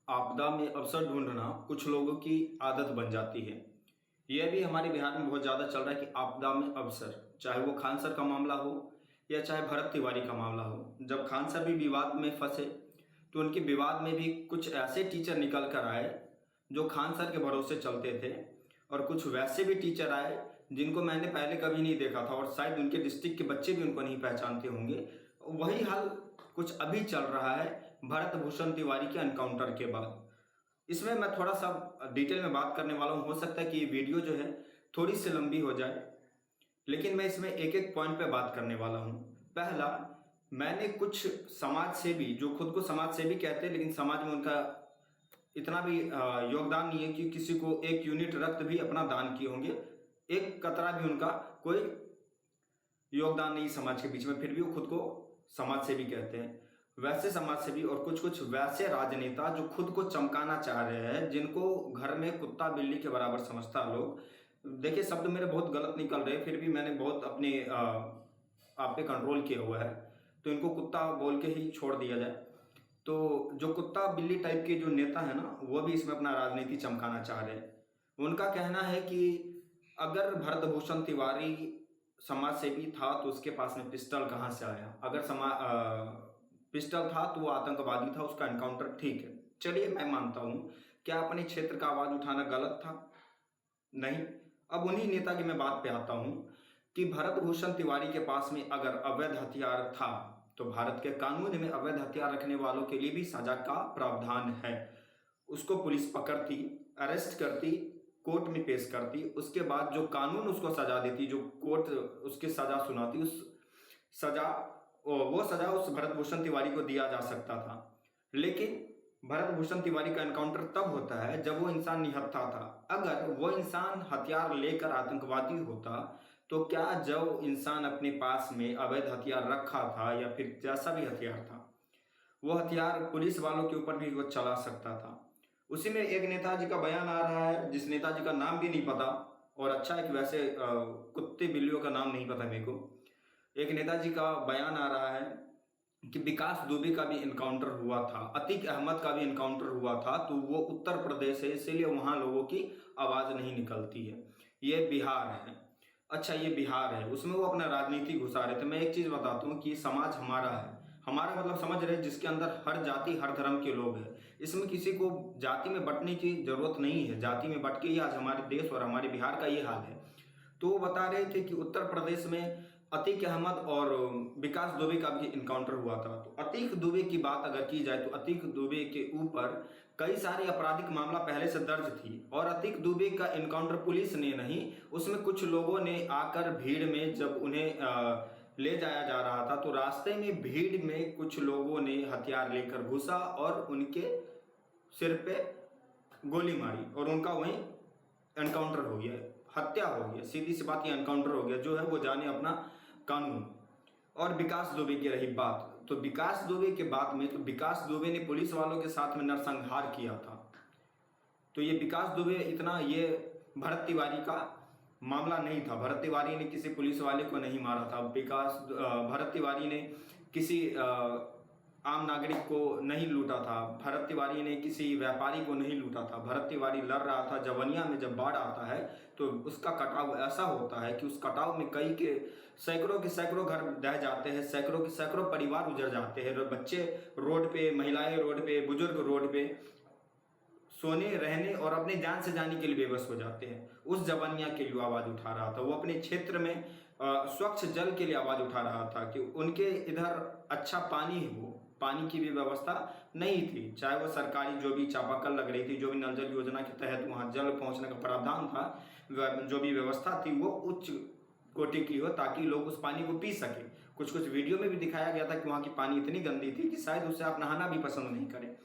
आपदा में अवसर ढूंढना कुछ लोगों की आदत बन जाती है। यह भी हमारे बिहार में बहुत ज़्यादा चल रहा है कि आपदा में अवसर, चाहे वो खान सर का मामला हो या चाहे भरत तिवारी का मामला हो। जब खान सर भी विवाद में फंसे तो उनके विवाद में भी कुछ ऐसे टीचर निकल कर आए जो खान सर के भरोसे चलते थे, और कुछ वैसे भी टीचर आए जिनको मैंने पहले कभी नहीं देखा था, और शायद उनके डिस्ट्रिक्ट के बच्चे भी उनको नहीं पहचानते होंगे। वही हाल कुछ अभी चल रहा है भरत भूषण तिवारी के एनकाउंटर के बाद। इसमें मैं थोड़ा सा डिटेल में बात करने वाला हूँ। हो सकता है कि ये वीडियो जो है थोड़ी सी लंबी हो जाए, लेकिन मैं इसमें एक एक पॉइंट पे बात करने वाला हूँ। पहला, मैंने कुछ समाज सेवी जो खुद को समाज सेवी कहते हैं, लेकिन समाज में उनका इतना भी योगदान नहीं है कि किसी को एक यूनिट रक्त भी अपना दान किए होंगे, एक कतरा भी उनका कोई योगदान नहीं समाज के बीच में, फिर भी वो खुद को समाज सेवी कहते हैं। वैसे समाज सेवी और कुछ कुछ वैसे राजनेता जो खुद को चमकाना चाह रहे हैं, जिनको घर में कुत्ता बिल्ली के बराबर समझता लोग। देखिए, शब्द मेरे बहुत गलत निकल रहे, फिर भी मैंने बहुत अपने आप पे कंट्रोल किया हुआ है, तो इनको कुत्ता बोल के ही छोड़ दिया जाए। तो जो कुत्ता बिल्ली टाइप के जो नेता है ना, वो भी इसमें अपना राजनीति चमकाना चाह रहे हैं। उनका कहना है कि अगर भरत भूषण तिवारी समाज सेवी था तो उसके पास में पिस्टल कहाँ से आया? अगर पिस्टल था तो वो आतंकवादी था, उसका एनकाउंटर ठीक है, चलिए मैं मानता हूँ। क्या अपने क्षेत्र का आवाज उठाना गलत था? नहीं। अब उन्हीं नेता की मैं बात पे आता हूँ कि भरत भूषण तिवारी के पास में अगर अवैध हथियार था तो भारत के कानून में अवैध हथियार रखने वालों के लिए भी सजा का प्रावधान है। उसको पुलिस पकड़ती, अरेस्ट करती, कोर्ट में पेश करती, उसके बाद जो कानून उसको सजा देती, जो कोर्ट उसकी सजा सुनाती, वो सजा उस भरत भूषण तिवारी को दिया जा सकता था। लेकिन भरत भूषण तिवारी का एनकाउंटर तब होता है जब वो इंसान निहत्था था। अगर वो इंसान हथियार लेकर आतंकवादी होता तो क्या जो इंसान अपने पास में अवैध हथियार रखा था या फिर जैसा भी हथियार था, वो हथियार पुलिस वालों के ऊपर भी वो चला सकता था। उसी में एक नेताजी का बयान आ रहा है, जिस नेताजी का नाम भी नहीं पता, और अच्छा है कि वैसे कुत्ते बिल्लियों का नाम नहीं पता मेरे को। एक नेताजी का बयान आ रहा है कि विकास दुबे का भी इनकाउंटर हुआ था, अतीक अहमद का भी इनकाउंटर हुआ था, तो वो उत्तर प्रदेश है, इसीलिए वहां लोगों की आवाज नहीं निकलती है। ये बिहार है। अच्छा, ये बिहार है, उसमें वो अपना राजनीति घुसा रहे थे। मैं एक चीज बताता हूँ कि समाज हमारा है। हमारा मतलब समझ रहे, जिसके अंदर हर जाति हर धर्म के लोग हैं। इसमें किसी को जाति में बंटने की जरूरत नहीं है। जाति में बंट के ही आज हमारे देश और हमारे बिहार का ये हाल है। तो वो बता रहे थे कि उत्तर प्रदेश में अतीक अहमद और विकास दुबे का भी इनकाउंटर हुआ था। तो अतीक दुबे की बात अगर की जाए तो अतीक दुबे के ऊपर कई सारे आपराधिक मामला पहले से दर्ज थी, और अतीक दुबे का इनकाउंटर पुलिस ने नहीं, उसमें कुछ लोगों ने आकर भीड़ में, जब उन्हें ले जाया जा रहा था तो रास्ते में भीड़ में कुछ लोगों ने हथियार लेकर घुसा और उनके सिर पे गोली मारी, और उनका वहीं एनकाउंटर हो गया, हत्या हो गया। सीधी सी बात, ये एनकाउंटर हो गया। जो है वो जाने अपना कानून। और विकास दुबे की रही बात, तो विकास दुबे के बात में, तो विकास दुबे ने पुलिस वालों के साथ में नरसंहार किया था। तो ये विकास दुबे इतना, ये भरत तिवारी का मामला नहीं था। भरत तिवारी ने किसी पुलिस वाले को नहीं मारा था। भरत तिवारी ने किसी आम नागरिक को नहीं लूटा था। भरत तिवारी ने किसी व्यापारी को नहीं लूटा था। भरत तिवारी लड़ रहा था। जवनिया में जब बाढ़ आता है तो उसका कटाव ऐसा होता है कि उस कटाव में कई के सैकड़ों घर ढह जाते हैं, सैकड़ों के सैकड़ों परिवार उजड़ जाते हैं, बच्चे रोड पे, महिलाएं रोड पे, बुजुर्ग रोड पे सोने, रहने और अपने जान से जाने के लिए बेबस हो जाते हैं। उस जवनिया के लिए आवाज उठा रहा था। वो अपने क्षेत्र में स्वच्छ जल के लिए आवाज उठा रहा था कि उनके इधर अच्छा पानी हो, पानी की भी व्यवस्था नहीं थी। चाहे वो सरकारी जो भी चापाकल लग रही थी, जो भी नल जल योजना के तहत वहां जल पहुंचने का प्रावधान था, जो भी व्यवस्था थी वो उच्च कोटि की हो, ताकि लोग उस पानी को पी सके। कुछ कुछ वीडियो में भी दिखाया गया था कि वहां की पानी इतनी गंदी थी कि शायद उससे आप नहाना भी पसंद नहीं करें।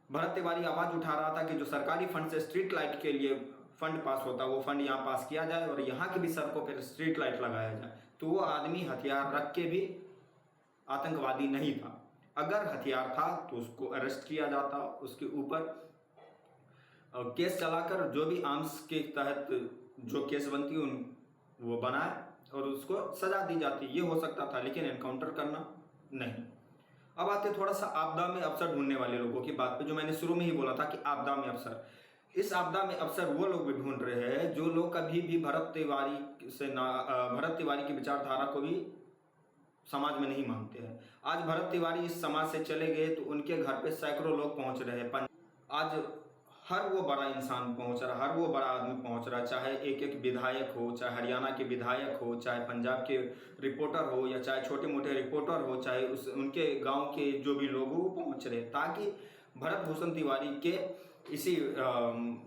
भरत तिवारी आवाज उठा रहा था कि जो सरकारी फंड से स्ट्रीट लाइट के लिए फंड पास होता है, वो फंड यहाँ पास किया जाए और यहाँ की भी सड़कों पर स्ट्रीट लाइट लगाया जाए। तो वो आदमी हथियार रख के भी आतंकवादी नहीं था। अगर हथियार था तो उसको अरेस्ट किया जाता, उसके ऊपर केस चलाकर जो भी आर्म्स के तहत जो केस बनती वो बनाए और उसको सजा दी जाती। ये हो सकता था, लेकिन एनकाउंटर करना नहीं। अब आते थोड़ा सा आपदा में अवसर ढूंढने वाले लोगों की बात पे, जो मैंने शुरू में ही बोला था कि आपदा में अवसर। इस आपदा में अवसर वो लोग भी ढूंढ रहे हैं जो लोग कभी भी भरत तिवारी की विचारधारा को भी समाज में नहीं मानते हैं। आज भरत तिवारी इस समाज से चले गए तो उनके घर पे सैकड़ों लोग पहुंच रहे हैं। आज हर वो बड़ा इंसान पहुंच रहा, हर वो बड़ा आदमी पहुंच रहा, चाहे एक एक विधायक हो, चाहे हरियाणा के विधायक हो, चाहे पंजाब के रिपोर्टर हो, या चाहे छोटे मोटे रिपोर्टर हो, चाहे उनके गांव के जो भी लोग हो वो पहुंच रहे, ताकि भरत भूषण तिवारी के इसी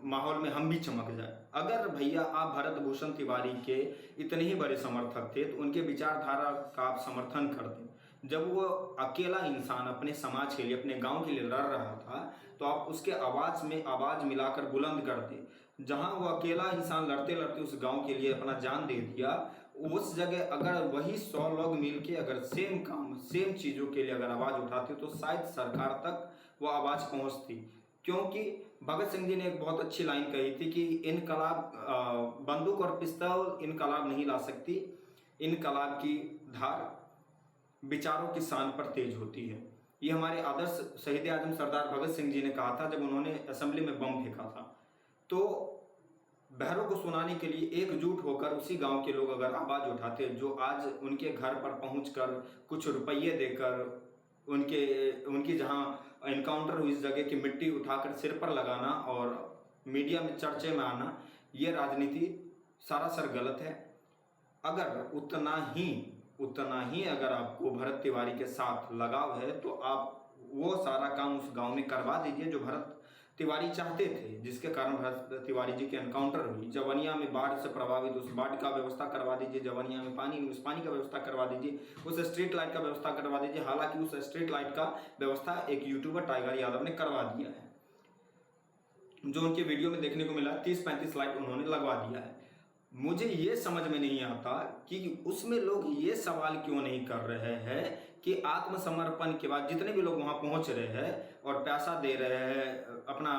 माहौल में हम भी चमक जाए। अगर भैया आप भरत भूषण तिवारी के इतने ही बड़े समर्थक थे तो उनके विचारधारा का आप समर्थन करते। जब वो अकेला इंसान अपने समाज के लिए, अपने गांव के लिए लड़ रहा था, तो आप उसके आवाज़ में आवाज़ मिलाकर बुलंद करते। जहां वो अकेला इंसान लड़ते लड़ते उस गांव के लिए अपना जान दे दिया, उस जगह अगर वही 100 लोग मिलके अगर सेम काम, सेम चीज़ों के लिए अगर आवाज़ उठाते तो शायद सरकार तक वो आवाज़ पहुंचती। क्योंकि भगत सिंह जी ने एक बहुत अच्छी लाइन कही थी कि इनकलाब, बंदूक और पिस्तौल इनकलाब नहीं ला सकती, इनकलाब की धार विचारों की शान पर तेज होती है। ये हमारे आदर्श शहीद आजम सरदार भगत सिंह जी ने कहा था जब उन्होंने असेंबली में बम फेंका था। तो बहरों को सुनाने के लिए एकजुट होकर उसी गांव के लोग अगर आवाज़ उठाते, जो आज उनके घर पर पहुंचकर कुछ रुपये देकर उनकी जहां इनकाउंटर हुई इस जगह की मिट्टी उठाकर सिर पर लगाना और मीडिया में चर्चे में आना, ये राजनीति सरासर गलत है। अगर उतना ही अगर आपको भरत तिवारी के साथ लगाव है तो आप वो सारा काम उस गांव में करवा दीजिए जो भरत तिवारी चाहते थे, जिसके कारण भरत तिवारी जी की एनकाउंटर हुई। जवनिया में बाढ़ से प्रभावित, उस बाढ़ का व्यवस्था करवा दीजिए। जवनिया में पानी, उस पानी का व्यवस्था करवा दीजिए। उस स्ट्रीट लाइट का व्यवस्था करवा दीजिए। हालांकि उस स्ट्रीट लाइट का व्यवस्था एक यूट्यूबर टाइगर यादव ने करवा दिया है, जो उनके वीडियो में देखने को मिला। 30-35 लाइट उन्होंने लगवा दिया है। मुझे ये समझ में नहीं आता कि उसमें लोग ये सवाल क्यों नहीं कर रहे हैं कि आत्मसमर्पण के बाद जितने भी लोग वहां पहुंच रहे हैं और पैसा दे रहे हैं अपना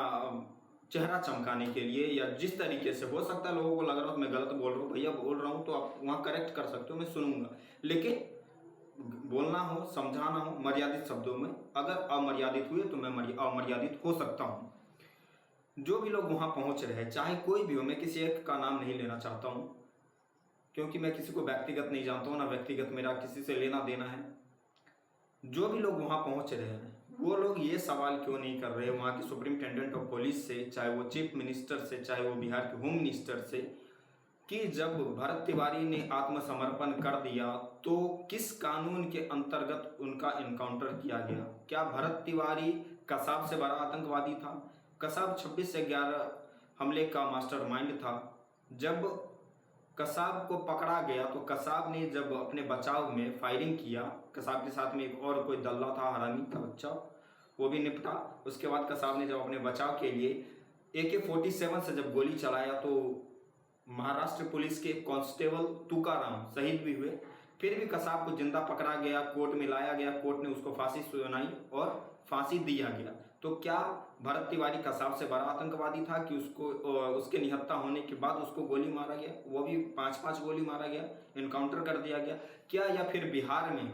चेहरा चमकाने के लिए, या जिस तरीके से हो सकता है लोगों को लग रहा हो मैं गलत बोल रहा हूँ, भैया बोल रहा हूँ तो आप वहां करेक्ट कर सकते हो, मैं सुनूंगा। लेकिन बोलना हो, समझाना हो मर्यादित शब्दों में। अगर अमर्यादित हुए तो मैं अमर्यादित हो सकता हूँ। जो भी लोग वहां पहुंच रहे हैं, चाहे कोई भी हो, मैं किसी एक का नाम नहीं लेना चाहता हूं क्योंकि मैं किसी को व्यक्तिगत नहीं जानता हूं, ना व्यक्तिगत मेरा किसी से लेना देना है। जो भी लोग वहां पहुंच रहे हैं वो लोग ये सवाल क्यों नहीं कर रहे वहां के सुप्रिंटेंडेंट ऑफ पुलिस से, चाहे वो चीफ मिनिस्टर से, चाहे वो बिहार के होम मिनिस्टर से, कि जब भरत तिवारी ने आत्मसमर्पण कर दिया तो किस कानून के अंतर्गत उनका एनकाउंटर किया गया? क्या भरत तिवारी कसाब से बड़ा आतंकवादी था? कसाब 26 से 11 हमले का मास्टरमाइंड था। जब कसाब को पकड़ा गया तो कसाब ने जब अपने बचाव में फायरिंग किया, कसाब के साथ में एक और कोई दल्ला था, हरामी का बच्चा, वो भी निपटा। उसके बाद कसाब ने जब अपने बचाव के लिए AK-47 से जब गोली चलाया तो महाराष्ट्र पुलिस के कांस्टेबल तुकाराम शहीद भी हुए। फिर भी कसाब को जिंदा पकड़ा गया, कोर्ट में लाया गया, कोर्ट ने उसको फांसी सुनाई और फांसी दिया गया। तो क्या भरत तिवारी कसाब से बड़ा आतंकवादी था कि उसके निहत्था होने के बाद उसको गोली मारा गया? वो भी 5-5 गोली मारा गया, इनकाउंटर कर दिया गया क्या? या फिर बिहार में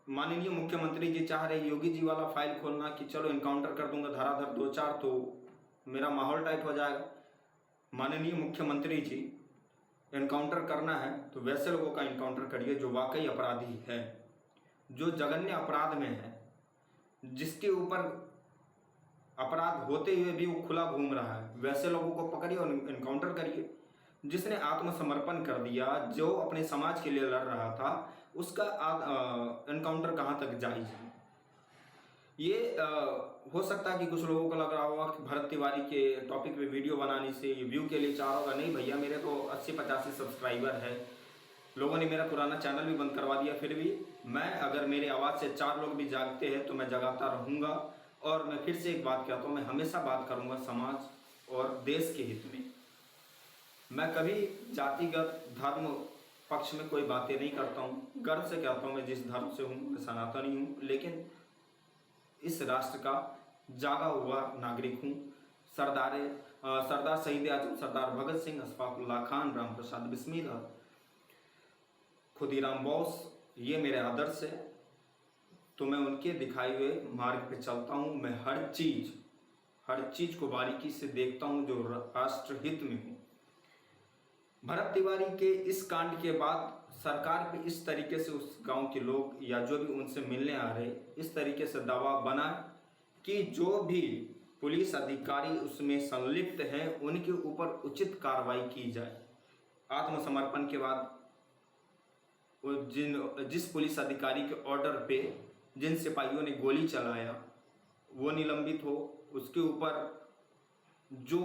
माननीय मुख्यमंत्री जी चाह रहे योगी जी वाला फाइल खोलना कि चलो इनकाउंटर कर दूंगा धराधर 2-4 तो मेरा माहौल टाइट हो जाएगा। माननीय मुख्यमंत्री जी, इनकाउंटर करना है तो वैसे लोगों का इनकाउंटर करिए जो वाकई अपराधी है, जो जघन्य अपराध में है, जिसके ऊपर अपराध होते हुए भी वो खुला घूम रहा है, वैसे लोगों को पकड़िए और इनकाउंटर करिए। जिसने आत्मसमर्पण कर दिया, जो अपने समाज के लिए लड़ रहा था, उसका इनकाउंटर कहाँ तक जायज है? ये हो सकता है कि कुछ लोगों को लग रहा होगा कि भरत तिवारी के टॉपिक पे वीडियो बनाने से व्यू के लिए चाह होगा। नहीं भैया, मेरे तो 80-85 सब्सक्राइबर है। लोगों ने मेरा पुराना चैनल भी बंद करवा दिया, फिर भी मैं, अगर मेरे आवाज़ से 4 लोग भी जागते हैं तो मैं जगाता रहूँगा। और मैं फिर से एक बात कहता हूँ, मैं हमेशा बात करूँगा समाज और देश के हित में। मैं कभी जातिगत धर्म पक्ष में कोई बातें नहीं करता हूँ। गर्व से कहता हूँ मैं जिस धर्म से हूँ मैं सनातनी हूँ, लेकिन इस राष्ट्र का जागा हुआ नागरिक हूँ। सरदार शहीद आजम सरदार भगत सिंह, अशफाक उल्लाह खान, राम प्रसाद बिस्मिल, खुदीराम बोस, ये मेरे आदर्श है। तो मैं उनके दिखाए हुए मार्ग पे चलता हूँ। मैं हर चीज़ को बारीकी से देखता हूँ जो राष्ट्र हित में हो। भरत तिवारी के इस कांड के बाद सरकार पे इस तरीके से उस गांव के लोग या जो भी उनसे मिलने आ रहे इस तरीके से दबाव बना कि जो भी पुलिस अधिकारी उसमें संलिप्त हैं उनके ऊपर उचित कार्रवाई की जाए। आत्मसमर्पण के बाद जिस पुलिस अधिकारी के ऑर्डर पे जिन सिपाहियों ने गोली चलाया वो निलंबित हो, उसके ऊपर जो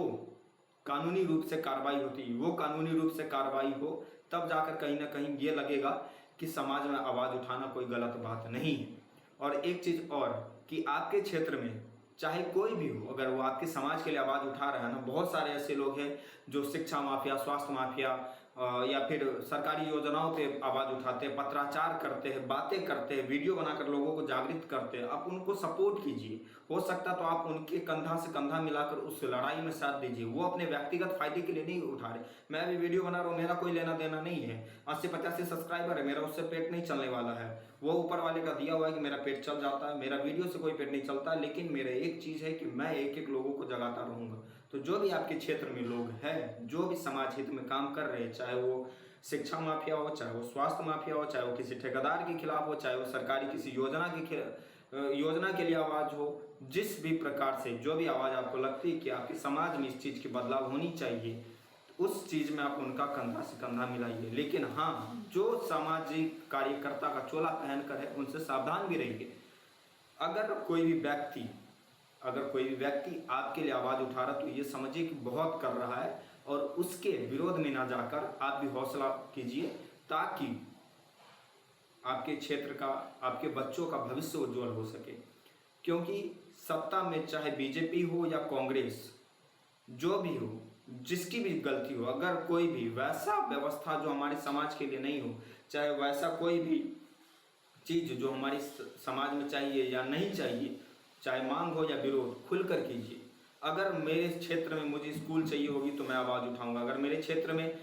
कानूनी रूप से कार्रवाई होती वो कानूनी रूप से कार्रवाई हो, तब जाकर कहीं ना कहीं ये लगेगा कि समाज में आवाज़ उठाना कोई गलत बात नहीं है। और एक चीज़ और कि आपके क्षेत्र में चाहे कोई भी हो, अगर वो आपके समाज के लिए आवाज़ उठा रहा है ना, बहुत सारे ऐसे लोग हैं जो शिक्षा माफिया, स्वास्थ्य माफिया या फिर सरकारी योजनाओं पे आवाज़ उठाते हैं, पत्राचार करते हैं, बातें करते हैं, वीडियो बनाकर लोगों को जागृत करते हैं। आप उनको सपोर्ट कीजिए, हो सकता तो आप उनके कंधा से कंधा मिलाकर उस लड़ाई में साथ दीजिए। वो अपने व्यक्तिगत फायदे के लिए नहीं उठा रहे। मैं भी वीडियो बना रहा हूँ, मेरा कोई लेना देना नहीं है। 80-85 सब्सक्राइबर है, मेरा उससे पेट नहीं चलने वाला है। वो ऊपर वाले का दिया हुआ है कि मेरा पेट चल जाता है, मेरा वीडियो से कोई पेट नहीं चलता। लेकिन मेरा एक चीज़ है कि मैं एक एक लोगों को जगाता रहूँगा। तो जो भी आपके क्षेत्र में लोग हैं, जो भी समाज हित में काम कर रहे हैं, चाहे वो शिक्षा माफिया हो, चाहे वो स्वास्थ्य माफिया हो, चाहे वो किसी ठेकेदार के खिलाफ हो, चाहे वो सरकारी किसी योजना के लिए आवाज़ हो, जिस भी प्रकार से जो भी आवाज़ आपको लगती है कि आपके समाज में इस चीज़ की बदलाव होनी चाहिए, उस चीज़ में आप उनका कंधा से कंधा मिलाइए। लेकिन हाँ, जो सामाजिक कार्यकर्ता का चोला पहनकर है उनसे सावधान भी रहिए। अगर कोई भी व्यक्ति आपके लिए आवाज़ उठा रहा तो ये समझिए कि बहुत कर रहा है, और उसके विरोध में ना जाकर आप भी हौसला कीजिए, ताकि आपके क्षेत्र का, आपके बच्चों का भविष्य उज्जवल हो सके। क्योंकि सत्ता में चाहे बीजेपी हो या कांग्रेस, जो भी हो, जिसकी भी गलती हो, अगर कोई भी वैसा व्यवस्था जो हमारे समाज के लिए नहीं हो, चाहे वैसा कोई भी चीज़ जो हमारी समाज में चाहिए या नहीं चाहिए, चाहे मांग हो या विरोध, खुलकर कीजिए। अगर मेरे क्षेत्र में मुझे स्कूल चाहिए होगी तो मैं आवाज़ उठाऊंगा। अगर मेरे क्षेत्र में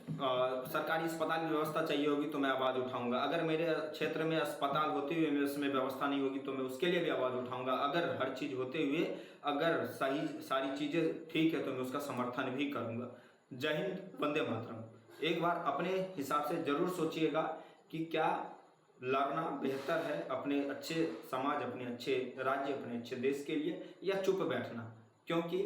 सरकारी अस्पताल की व्यवस्था चाहिए होगी तो मैं आवाज़ उठाऊंगा। अगर मेरे क्षेत्र में अस्पताल होते हुए उसमें व्यवस्था नहीं होगी तो मैं उसके लिए भी आवाज़ उठाऊंगा। अगर हर चीज़ होते हुए अगर सारी चीज़ें ठीक है तो मैं उसका समर्थन भी करूंगा। जय हिंद, वंदे मातरम। एक बार अपने हिसाब से ज़रूर सोचिएगा कि क्या लड़ना बेहतर है अपने अच्छे समाज, अपने अच्छे राज्य, अपने अच्छे देश के लिए, या चुप बैठना। क्योंकि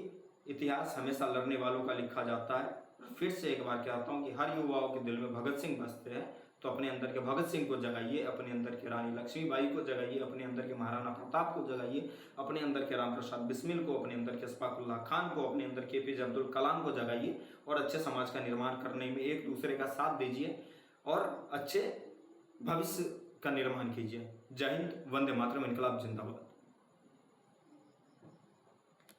इतिहास हमेशा लड़ने वालों का लिखा जाता है। फिर से एक बार कहता हूँ कि हर युवाओं के दिल में भगत सिंह बसते हैं, तो अपने अंदर के भगत सिंह को जगाइए, अपने अंदर के रानी लक्ष्मीबाई को जगाइए, अपने अंदर के महाराणा प्रताप को जगाइए, अपने अंदर के राम प्रसाद बिस्मिल को, अपने अंदर के अशफाकुल्लाह खान को, अपने अंदर के APJ अब्दुल कलाम को जगाइए, और अच्छे समाज का निर्माण करने में एक दूसरे का साथ दीजिए और अच्छे भविष्य का निर्माण कीजिए। जय हिंद, वंदे मातरम, इनकलाब जिंदाबाद।